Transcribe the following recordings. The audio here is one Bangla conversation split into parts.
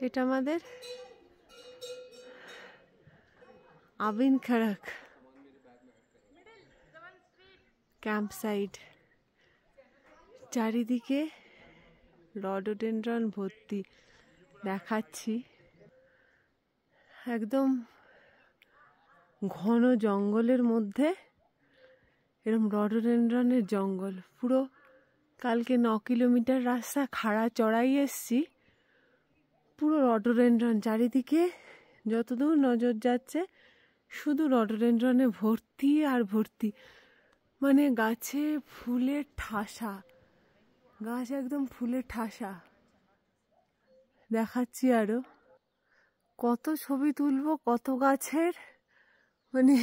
এটা আমাদের আবিন খড়ক ক্যাম্প সাইট। চারিদিকে রডোডেনড্রন ভর্তি দেখাচ্ছি। একদম ঘন জঙ্গলের মধ্যে এরকম রডোডেনড্রনের জঙ্গল পুরো। কালকে 9 কিলোমিটার রাস্তা খাড়া চড়াই এসছি, পুরো রডোডেনড্রন চারিদিকে, যতদূর নজর যাচ্ছে শুধু রডোডেনড্রনে ভর্তি আর ভর্তি। মানে গাছে ফুলের ঠাসা, গাছ একদম ফুলের ঠাসা। দেখাচ্ছি আরো কত ছবি তুলবো কত গাছের। মানে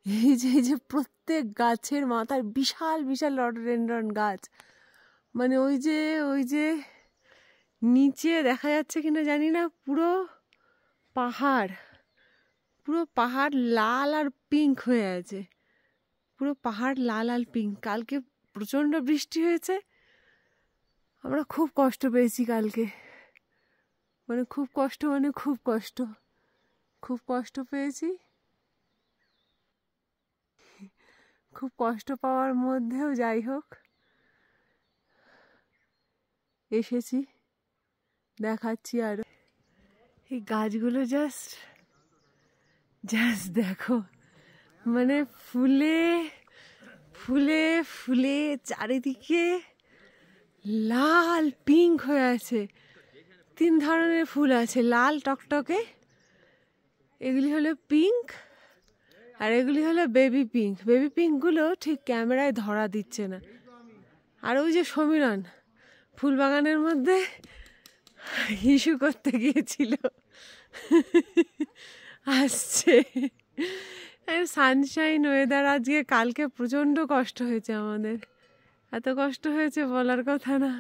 এই যে প্রত্যেক গাছের মাথায় বিশাল বিশাল রডোডেনড্রন গাছ। মানে ওই যে নিচে দেখা যাচ্ছে কিনা জানি না, পুরো পাহাড়, পুরো পাহাড় লাল আর পিঙ্ক হয়ে আছে, পুরো পাহাড় লাল আর পিঙ্ক। কালকে প্রচন্ড বৃষ্টি হয়েছে, আমরা খুব কষ্ট পেয়েছি কালকে। মানে খুব কষ্ট পেয়েছি। খুব কষ্ট পাওয়ার মধ্যেও যাই হোক এসেছি, দেখাচ্ছি আরো। এই গাছগুলো জাস্ট দেখো, মানে ফুলে ফুলে ফুলে চারিদিকে লাল পিঙ্ক হয়ে আছে। 3 ধরনের ফুল আছে, লাল টকটকে, এগুলি হলো পিঙ্ক, আর এগুলি হলো বেবি পিঙ্ক। বেবি পিঙ্কগুলো ঠিক ক্যামেরায় ধরা দিচ্ছে না। আর ওই যে সমীরণ ফুল বাগানের মধ্যে ইস্যু করতে গিয়েছিল, আসছে। সানশাইন ওয়েদার আজকে। কালকে প্রচণ্ড কষ্ট হয়েছে আমাদের, এত কষ্ট হয়েছে বলার কথা না।